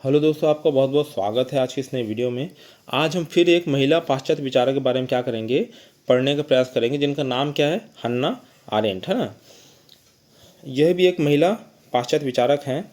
Hello दोस्तों, आपका बहुत बहुत स्वागत है आज की इस नई वीडियो में। आज हम फिर एक महिला पाश्चात्य विचारक के बारे में क्या करेंगे, पढ़ने का प्रयास करेंगे, जिनका नाम क्या है, हन्ना आरेंट, है ना। यह भी एक महिला पाश्चात्य विचारक हैं।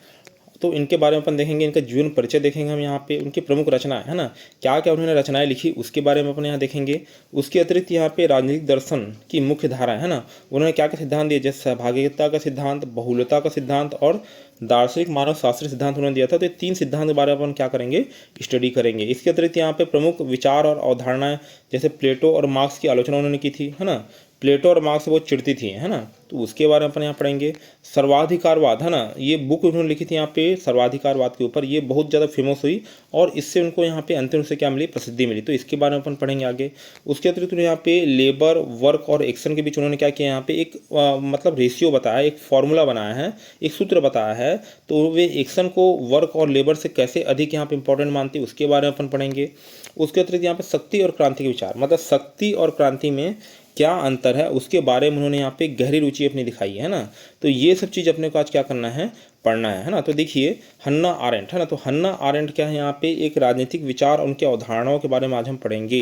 तो इनके बारे में अपन देखेंगे, इनका जीवन परिचय देखेंगे हम यहाँ पे, उनकी प्रमुख रचनाएं, है ना, क्या क्या उन्होंने रचनाएं लिखी उसके बारे में अपन यहाँ देखेंगे। उसके अतिरिक्त यहाँ पे राजनीतिक दर्शन की मुख्य धारा है ना, उन्होंने क्या क्या सिद्धांत दिए, जैसे सहभागिता का सिद्धांत, बहुलता का सिद्धांत और दार्शनिक मानव शास्त्रीय सिद्धांत उन्होंने दिया था। तो ये 3 सिद्धांत के बारे में अपन क्या करेंगे, स्टडी करेंगे। इसके अतिरिक्त यहाँ पे प्रमुख विचार और अवधारणाएं, जैसे प्लेटो और मार्क्स की आलोचना उन्होंने की थी, है ना। प्लेटो और मार्क्स से बहुत चिढ़ती थी, है ना, तो उसके बारे में अपन यहाँ पढ़ेंगे। सर्वाधिकारवाद, है ना, ये बुक उन्होंने लिखी थी यहाँ पे सर्वाधिकारवाद के ऊपर, ये बहुत ज़्यादा फेमस हुई और इससे उनको यहाँ पे अंतिम रूप से क्या मिली, प्रसिद्धि मिली। तो इसके बारे में अपन पढ़ेंगे आगे। उसके अतिरिक्त यहाँ पे लेबर, वर्क और एक्शन के बीच उन्होंने क्या किया, यहाँ पे एक मतलब रेशियो बताया, एक फॉर्मूला बनाया है, एक सूत्र बताया है। तो वे एक्शन को वर्क और लेबर से कैसे अधिक यहाँ पे इंपॉर्टेंट मानती है उसके बारे में अपन पढ़ेंगे। उसके अतिरिक्त यहाँ पे शक्ति और क्रांति के विचार, मतलब शक्ति और क्रांति में क्या अंतर है उसके बारे में उन्होंने यहाँ पे गहरी रुचि अपनी दिखाई है ना। तो ये सब चीज़ अपने को आज क्या करना है, पढ़ना है ना। तो देखिए हन्ना आरेंट, है ना, तो हन्ना आरेंट क्या है, यहाँ पे एक राजनीतिक विचार और उनके अवधारणाओं के बारे में आज हम पढ़ेंगे।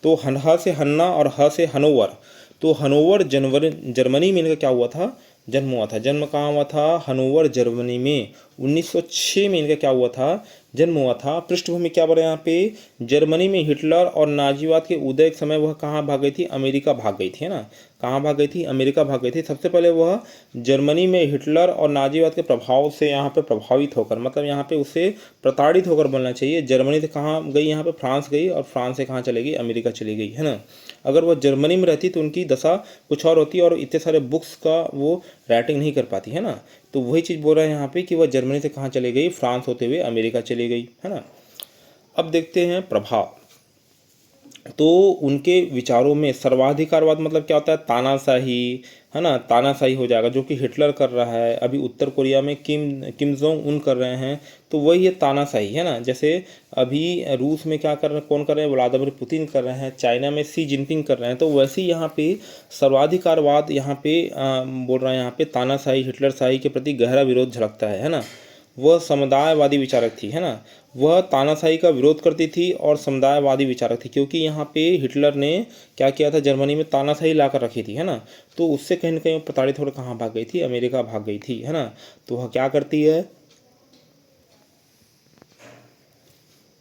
तो ह से हन्ना और ह से हनोवर। तो हनोवर जर्मनी में इनका क्या हुआ था, जन्म हुआ था। जन्म कहाँ हुआ था, हनोवर जर्मनी में। 1906 में इनका क्या हुआ था, जन्म हुआ था। पृष्ठभूमि क्या बोला यहाँ पे, जर्मनी में हिटलर और नाजीवाद के उदय के समय वह कहाँ भाग गई थी, अमेरिका भाग गई थी, है ना। कहाँ भाग गई थी, अमेरिका भाग गई थी। सबसे पहले वह जर्मनी में हिटलर और नाजीवाद के प्रभाव से यहाँ पे प्रभावित होकर, मतलब यहाँ पे उससे प्रताड़ित होकर बोलना चाहिए, जर्मनी से कहाँ गई, यहाँ पे फ्रांस गई, और फ्रांस से कहाँ चली गई, अमेरिका चली गई, है ना। अगर वह जर्मनी में रहती तो उनकी दशा कुछ और होती और इतने सारे बुक्स का वो राइटिंग नहीं कर पाती, है ना। तो वही चीज़ बोल रहे हैं यहाँ पे कि वह जर्मनी से कहाँ चली गई, फ्रांस होते हुए अमेरिका चली गई, है ना। अब देखते हैं प्रभाव। तो उनके विचारों में सर्वाधिकारवाद मतलब क्या होता है, तानाशाही, है ना, तानाशाही हो जाएगा, जो कि हिटलर कर रहा है। अभी उत्तर कोरिया में किम जोंग उन कर रहे हैं, तो वही ये तानाशाही, है ना। जैसे अभी रूस में क्या कर रहे हैं, कौन कर रहे हैं, व्लादिमीर पुतिन कर रहे हैं, चाइना में शी जिनपिंग कर रहे हैं। तो वैसे ही यहाँ पे सर्वाधिकारवाद यहाँ पे बोल रहा है, यहाँ पे तानाशाही, हिटलर शाही के प्रति गहरा विरोध झलकता है ना। वह समुदायवादी विचारक थी, है ना, वह तानाशाही का विरोध करती थी और समुदायवादी विचारक थी, क्योंकि यहाँ पे हिटलर ने क्या किया था, जर्मनी में तानाशाही ला कर रखी थी, है ना। तो उससे कहीं ना कहीं प्रताड़ित होकर कहाँ भाग गई थी, अमेरिका भाग गई थी, है ना। तो वह क्या करती है,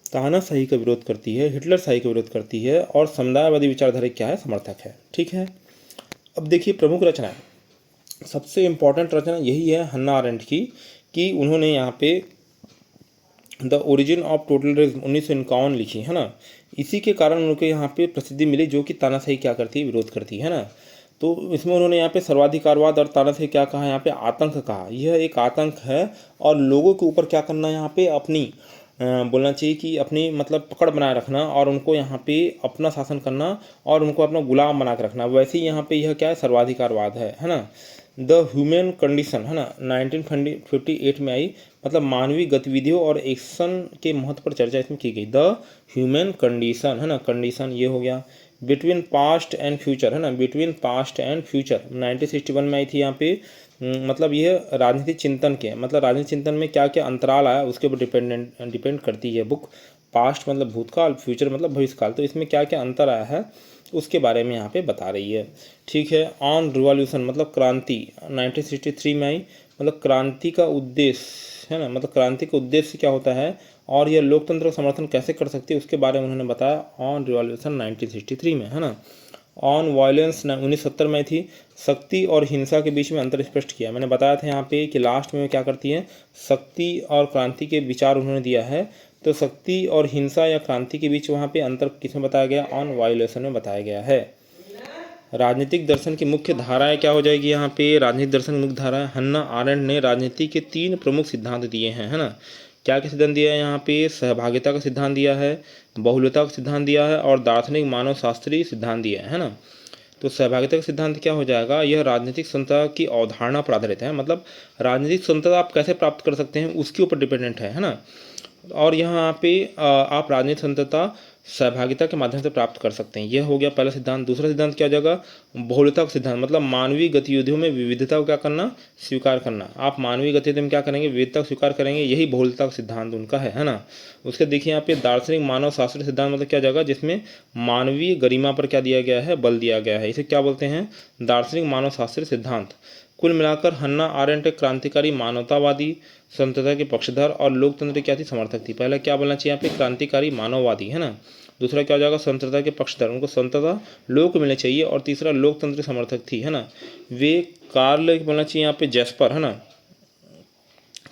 तानाशाही का विरोध करती है, हिटलर शाही का विरोध करती है और समुदायवादी विचारधारा क्या है, समर्थक है, ठीक है। अब देखिए प्रमुख रचनाएं, सबसे इंपॉर्टेंट रचना यही है हन्ना आरेंट की, कि उन्होंने यहाँ पे द ओरिजिन ऑफ टोटलिटरिज्म 1951 लिखी, है ना। इसी के कारण उनको यहाँ पे प्रसिद्धि मिली, जो कि तानाशाही क्या करती है, विरोध करती है ना। तो इसमें उन्होंने यहाँ पे सर्वाधिकारवाद और तानाशाही क्या कहा, यहाँ पे आतंक कहा, यह एक आतंक है और लोगों के ऊपर क्या करना, यहाँ पे अपनी बोलना चाहिए कि अपनी मतलब पकड़ बनाए रखना और उनको यहाँ पे अपना शासन करना और उनको अपना गुलाम बना के रखना। वैसे ही यहाँ पे यह क्या है, सर्वाधिकारवाद है ना। द ह्यूमन कंडीशन, है ना, 1958 में आई, मतलब मानवीय गतिविधियों और एक्शन के महत्व पर चर्चा इसमें की गई। द ह्यूमन कंडीशन, है ना, कंडीशन ये हो गया। बिटवीन पास्ट एंड फ्यूचर, है ना, बिटवीन पास्ट एंड फ्यूचर 1961 में आई थी यहाँ पे। मतलब यह राजनीतिक चिंतन के, मतलब राजनीतिक चिंतन में क्या क्या अंतराल आया उसके ऊपर डिपेंड करती है बुक। पास्ट मतलब भूतकाल, फ्यूचर मतलब भविष्यकाल, तो इसमें क्या क्या अंतर आया है उसके बारे में यहाँ पे बता रही है, ठीक है। ऑन रिवॉल्यूशन मतलब क्रांति 1963 में आई, मतलब क्रांति का उद्देश्य, है ना, मतलब क्रांति का उद्देश्य क्या होता है और यह लोकतंत्र का समर्थन कैसे कर सकती है उसके बारे में उन्होंने बताया ऑन रिवॉल्यूशन 1963 में, है ना। ऑन वायलेंस 1970 में थी। शक्ति और हिंसा के बीच में अंतर स्पष्ट किया, मैंने बताया था यहाँ पे कि लास्ट में क्या करती हैं, शक्ति और क्रांति के विचार उन्होंने दिया है। तो शक्ति और हिंसा या क्रांति के बीच वहाँ पे अंतर किसमें बताया गया, ऑन वायलेशन में बताया गया है। राजनीतिक दर्शन की मुख्य धाराएं क्या हो जाएगी, यहाँ पे राजनीतिक दर्शन की मुख्य धाराएं, हन्ना आरेंट ने राजनीति के 3 प्रमुख सिद्धांत दिए हैं, है ना। क्या क्या सिद्धांत दिया है यहाँ पे, सहभागिता का सिद्धांत दिया है, बहुलता का सिद्धांत दिया है और दार्शनिक मानव शास्त्रीय सिद्धांत दिया है ना। तो सहभागिता का सिद्धांत क्या हो जाएगा, यह राजनीतिक स्वतंत्रता की अवधारणा पर आधारित है, मतलब राजनीतिक स्वतंत्रता आप कैसे प्राप्त कर सकते हैं उसके ऊपर डिपेंडेंट है ना। और यहाँ पे आप राजनीतिक स्वतंत्रता सहभागिता के माध्यम से प्राप्त कर सकते हैं। यह हो गया पहला सिद्धांत। दूसरा सिद्धांत क्या हो जाएगा, बहुलता का सिद्धांत, मतलब मानवीय गतिविधियों में विविधता को क्या करना, स्वीकार करना। आप मानवीय गतिविधियों में क्या करेंगे, विविधता को स्वीकार करेंगे, यही बहुलता का सिद्धांत उनका है ना। उसके देखिए यहाँ पे दार्शनिक मानव शास्त्रीय सिद्धांत मतलब क्या जाएगा, जिसमें मानवीय गरिमा पर क्या दिया गया है, बल दिया गया है। इसे क्या बोलते हैं, दार्शनिक मानव शास्त्रीय सिद्धांत। कुल मिलाकर हन्ना आरेंट एक क्रांतिकारी मानवतावादी, स्वतंत्रता के पक्षधर और लोकतंत्र की क्या थी, समर्थक थी। पहले क्या बोलना चाहिए यहाँ पे, क्रांतिकारी मानववादी, है ना। दूसरा क्या हो जाएगा, स्वतंत्रता के पक्षधर, उनको स्वतंत्रता लोग को मिलनी चाहिए। और तीसरा लोकतंत्र समर्थक थी, है ना। वे कार्ल बोलना चाहिए यहाँ पे जेस्पर, है ना,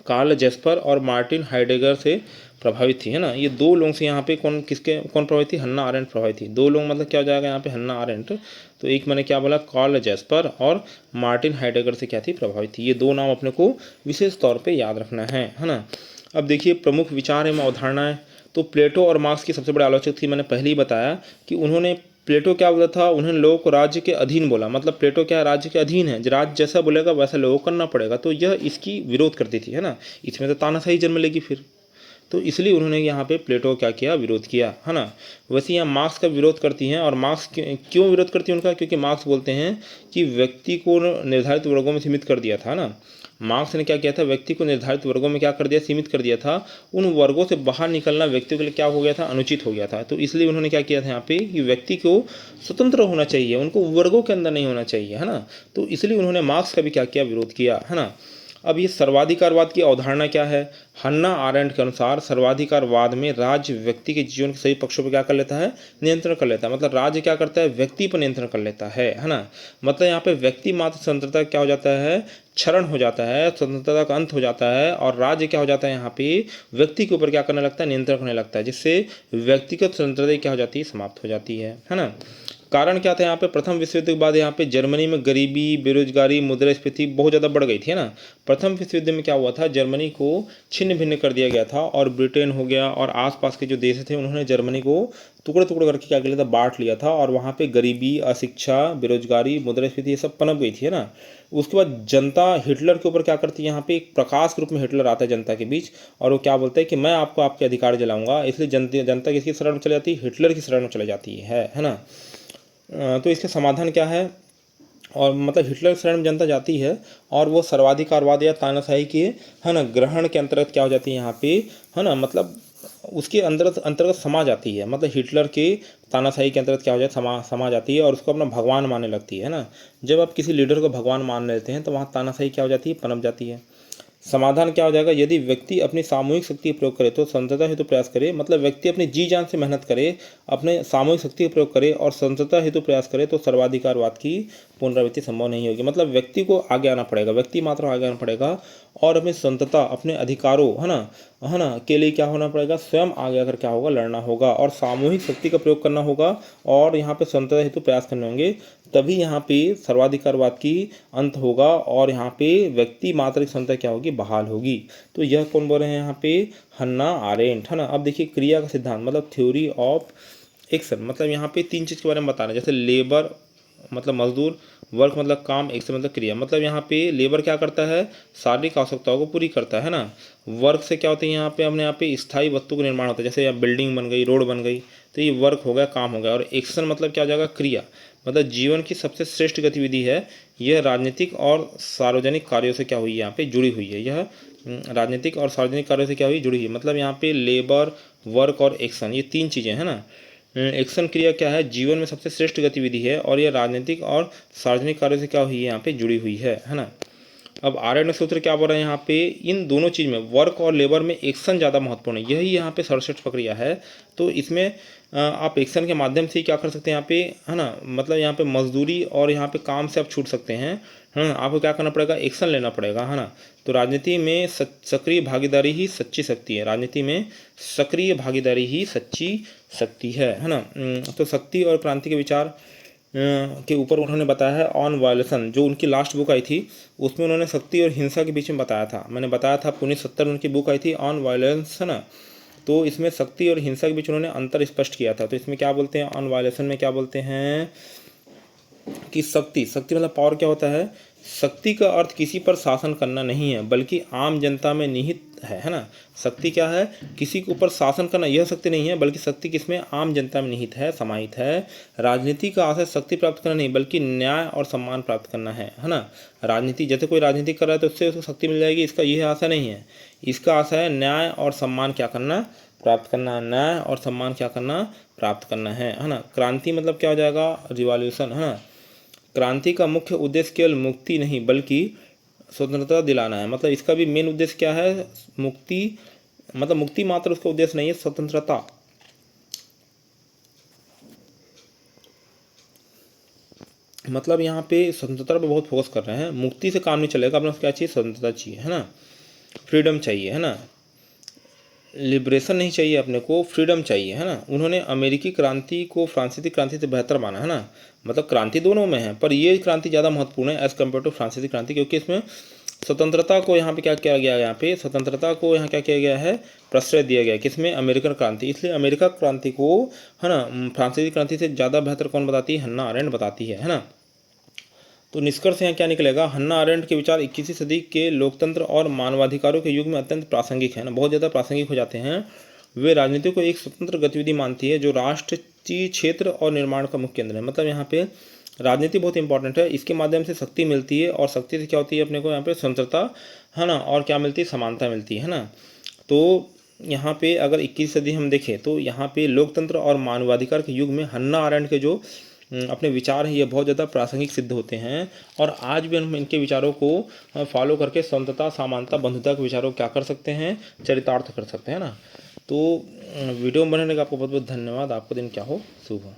कार्ल जेस्पर और मार्टिन हाइडेगर से प्रभावित थी, है ना। ये दो लोगों से यहाँ पे कौन प्रभावित थी, हन्ना आरेंट प्रभावित थी। दो लोग मतलब क्या हो जाएगा यहाँ पे, हन्ना आरेंट। तो एक मैंने क्या बोला, कार्ल जेस्पर और मार्टिन हाइडेगर से क्या थी, प्रभावित थी। ये दो नाम अपने को विशेष तौर पे याद रखना है ना। अब देखिए प्रमुख विचार एवं अवधारणाएं। तो प्लेटो और मार्क्स की सबसे बड़े आलोचक थी, मैंने पहले ही बताया कि उन्होंने, प्लेटो क्या बोला था, उन्होंने लोगों को राज्य के अधीन बोला। मतलब प्लेटो क्या, राज्य के अधीन है, राज्य जैसा बोलेगा वैसा लोगों को करना पड़ेगा। तो यह इसकी विरोध करती थी, है ना। इसमें तो तानाशाही जन्म लेगी फिर, तो इसलिए उन्होंने यहाँ पे प्लेटो क्या किया, विरोध किया, है ना। वैसे यहाँ मार्क्स का विरोध करती हैं। और मार्क्स क्यों विरोध करती हैं उनका, क्योंकि मार्क्स बोलते हैं कि व्यक्ति को निर्धारित वर्गों में सीमित कर दिया था ना। मार्क्स ने क्या किया था, व्यक्ति को निर्धारित वर्गों में क्या कर दिया, सीमित कर दिया था। उन वर्गों से बाहर निकलना व्यक्ति के लिए क्या हो गया था, अनुचित हो गया था। तो इसलिए उन्होंने क्या किया था यहाँ पे कि व्यक्ति को स्वतंत्र होना चाहिए, उनको वर्गों के अंदर नहीं होना चाहिए, है ना। तो इसलिए उन्होंने मार्क्स का भी क्या किया, विरोध किया, है ना। अब ये सर्वाधिकारवाद की अवधारणा क्या है। हन्ना आरेंट के अनुसार सर्वाधिकारवाद में राज्य व्यक्ति के जीवन के सभी पक्षों पर क्या कर लेता है, नियंत्रण कर लेता है। मतलब राज्य क्या करता है, व्यक्ति पर नियंत्रण कर लेता है ना। मतलब यहाँ पे व्यक्ति मात्र स्वतंत्रता क्या हो जाता है, क्षरण हो जाता है, स्वतंत्रता का अंत हो जाता है। और राज्य क्या हो जाता है, यहाँ पे व्यक्ति के ऊपर क्या करने लगता है, नियंत्रण करने लगता है, जिससे व्यक्तिगत स्वतंत्रता क्या हो जाती है, समाप्त हो जाती है ना। कारण क्या था यहाँ पे, प्रथम विश्व युद्ध के बाद यहाँ पे जर्मनी में गरीबी, बेरोजगारी, मुद्रास्फीति बहुत ज़्यादा बढ़ गई थी, है ना। प्रथम विश्व युद्ध में क्या हुआ था, जर्मनी को छिन्न भिन्न कर दिया गया था। और ब्रिटेन हो गया और आसपास के जो देश थे उन्होंने जर्मनी को टुकड़े टुकड़े करके क्या कर लिया था, बांट लिया था। और वहाँ पे गरीबी, अशिक्षा, बेरोजगारी, मुद्रास्फीति ये सब पनप गई थी, है ना। उसके बाद जनता हिटलर के ऊपर क्या करती है, यहाँ पे एक प्रकाश के रूप में हिटलर आता है जनता के बीच। और वो क्या बोलता है कि मैं आपको आपके अधिकार दिलाऊंगा। इसलिए जनता किसकी शरण में चली जाती है, हिटलर की शरण में चली जाती है ना। तो इसके समाधान क्या है, और मतलब हिटलर शरण में जनता जाती है और वो सर्वाधिकारवाद या तानाशाही के, है ना, ग्रहण के अंतर्गत क्या हो जाती है यहाँ पे, है ना, मतलब उसके अंतर्गत समा जाती है। मतलब हिटलर के तानाशाही के अंतर्गत क्या हो जाए, समा जाती है और उसको अपना भगवान मानने लगती है ना। जब आप किसी लीडर को भगवान मान लेते हैं तो वहाँ तानाशाही क्या हो जाती है, पनप जाती है। समाधान क्या हो जाएगा, यदि व्यक्ति अपनी सामूहिक शक्ति का प्रयोग करे तो स्वतंत्रता हेतु प्रयास करे। मतलब व्यक्ति अपनी जी जान से मेहनत करे, अपने सामूहिक शक्ति का प्रयोग करे और स्वतंत्रता हेतु प्रयास करे तो सर्वाधिकारवाद की पुनरावृत्ति संभव नहीं होगी। मतलब व्यक्ति को आगे आना पड़ेगा, व्यक्ति मात्र आगे आना पड़ेगा और अपनी स्वतंत्रता, अपने अधिकारों, है ना, के लिए क्या होना पड़ेगा, स्वयं आगे आकर क्या होगा, लड़ना होगा और सामूहिक शक्ति का प्रयोग करना होगा और यहाँ पे स्वतंत्रता हेतु प्रयास करने होंगे। तभी यहाँ पे सर्वाधिकारवाद की अंत होगा और यहाँ पे व्यक्ति मात्र की स्वतंत्रता क्या होगी, बहाल होगी। तो यह कौन बोल रहे हैं यहाँ पे, हन्ना आरेंट, है ना। अब देखिए क्रिया का सिद्धांत, मतलब थ्योरी ऑफ एक्शन। मतलब यहाँ पे तीन चीज़ के बारे में बताना है, जैसे लेबर मतलब मजदूर, वर्क मतलब काम, एक्शन मतलब क्रिया। मतलब यहाँ पे लेबर क्या करता है, शारीरिक आवश्यकताओं को पूरी करता है ना। वर्क से क्या होता है, यहाँ पे अपने यहाँ पे स्थायी वस्तु का निर्माण होता है, जैसे यहाँ बिल्डिंग बन गई, रोड बन गई, तो ये वर्क हो गया, काम हो गया। और एक्शन मतलब क्या हो जाएगा, क्रिया। मतलब जीवन की सबसे श्रेष्ठ गतिविधि है, यह राजनीतिक और सार्वजनिक कार्यों से क्या हुई है, यहाँ पे जुड़ी हुई है। यह राजनीतिक और सार्वजनिक कार्यों से क्या हुई, जुड़ी हुई है। मतलब यहाँ पे लेबर, वर्क और एक्शन, ये तीन चीज़ें हैं ना। एक्शन क्रिया क्या है, जीवन में सबसे श्रेष्ठ गतिविधि है और यह राजनीतिक और सार्वजनिक कार्यों से क्या हुई है, यहाँ पे जुड़ी हुई है ना। अब आर्यन सूत्र क्या बोल रहे हैं यहाँ पे, इन दोनों चीज़ में, वर्क और लेबर में एक्शन ज़्यादा महत्वपूर्ण है, यही यहाँ पे सर्वश्रेष्ठ प्रक्रिया है। तो इसमें आप एक्शन के माध्यम से क्या कर सकते हैं यहाँ पे, है ना। मतलब यहाँ पे मजदूरी और यहाँ पे काम से आप छूट सकते हैं, है ना। आपको क्या करना पड़ेगा, एक्शन लेना पड़ेगा, है ना। तो राजनीति में सक्रिय भागीदारी ही सच्ची शक्ति है, राजनीति में सक्रिय भागीदारी ही सच्ची शक्ति है ना। तो शक्ति और क्रांति के विचार के ऊपर उन्होंने बताया है ऑन वायलेशन, जो उनकी लास्ट बुक आई थी उसमें उन्होंने शक्ति और हिंसा के बीच में बताया था। मैंने बताया था 1970 उनकी बुक आई थी ऑन वायलेंस, है ना। तो इसमें शक्ति और हिंसा के बीच उन्होंने अंतर स्पष्ट किया था। तो इसमें क्या बोलते हैं, ऑन वायलेशन में क्या बोलते हैं कि शक्ति मतलब पावर क्या होता है, शक्ति का अर्थ किसी पर शासन करना नहीं है, बल्कि आम जनता में निहित है ना। शक्ति क्या है, किसी के ऊपर शासन करना, यह शक्ति नहीं है, बल्कि शक्ति किसमें, आम जनता में निहित है, समाहित है। राजनीति का आशय शक्ति प्राप्त करना नहीं, बल्कि न्याय और सम्मान प्राप्त करना है ना। राजनीति, जैसे कोई राजनीति कर रहा है तो उससे उसको शक्ति मिल जाएगी, इसका यह आशय नहीं है। इसका आशय है न्याय और सम्मान क्या करना, प्राप्त करना। न्याय और सम्मान क्या करना, प्राप्त करना है ना। क्रांति मतलब क्या हो जाएगा, रिवॉल्यूशन, है ना। क्रांति का मुख्य उद्देश्य केवल मुक्ति नहीं, बल्कि स्वतंत्रता दिलाना है। मतलब इसका भी मेन उद्देश्य क्या है, मुक्ति, मतलब मुक्ति मात्र उसका उद्देश्य नहीं है, स्वतंत्रता। मतलब यहाँ पे स्वतंत्रता पे बहुत फोकस कर रहे हैं। मुक्ति से काम नहीं चलेगा, अपने क्या चाहिए, स्वतंत्रता चाहिए, है ना। फ्रीडम चाहिए, है ना। लिबरेशन नहीं चाहिए अपने को, फ्रीडम चाहिए, है ना। उन्होंने अमेरिकी क्रांति को फ्रांसीसी क्रांति से बेहतर माना, है ना। मतलब क्रांति दोनों में है, पर ये क्रांति ज़्यादा महत्वपूर्ण है एज़ कम्पेयर टू फ्रांसीसी क्रांति, क्योंकि इसमें स्वतंत्रता को यहाँ पे क्या किया गया, यहाँ पे स्वतंत्रता को यहाँ क्या किया गया है, प्रश्रय दिया गया, किसमें, अमेरिकन क्रांति। इसलिए अमेरिका क्रांति को, है ना, फ्रांसीसी क्रांति से ज़्यादा बेहतर कौन बताती है, हन्ना अरेंट बताती है ना। तो निष्कर्ष यहाँ क्या निकलेगा, हन्ना अरेंट के विचार 21वीं सदी के लोकतंत्र और मानवाधिकारों के युग में अत्यंत प्रासंगिक है ना, बहुत ज़्यादा प्रासंगिक हो जाते हैं। वे राजनीति को एक स्वतंत्र गतिविधि मानती है जो राष्ट्रीय क्षेत्र और निर्माण का मुख्य केंद्र है। मतलब यहाँ पे राजनीति बहुत इंपॉर्टेंट है, इसके माध्यम से शक्ति मिलती है, और शक्ति से क्या होती है अपने को यहाँ पे स्वतंत्रता, है ना, और क्या मिलती है, समानता मिलती है ना। तो यहाँ पे अगर 21वीं सदी हम देखें तो यहाँ पे लोकतंत्र और मानवाधिकार के युग में हन्ना अरेंट के जो अपने विचार हैं ये बहुत ज़्यादा प्रासंगिक सिद्ध होते हैं, और आज भी हम इनके विचारों को फॉलो करके स्वतंत्रता, समानता, बंधुता के विचारों को क्या कर सकते हैं, चरितार्थ कर सकते हैं ना। तो वीडियो में बनने का आपको बहुत बहुत धन्यवाद। आपका दिन क्या हो, शुभ हो।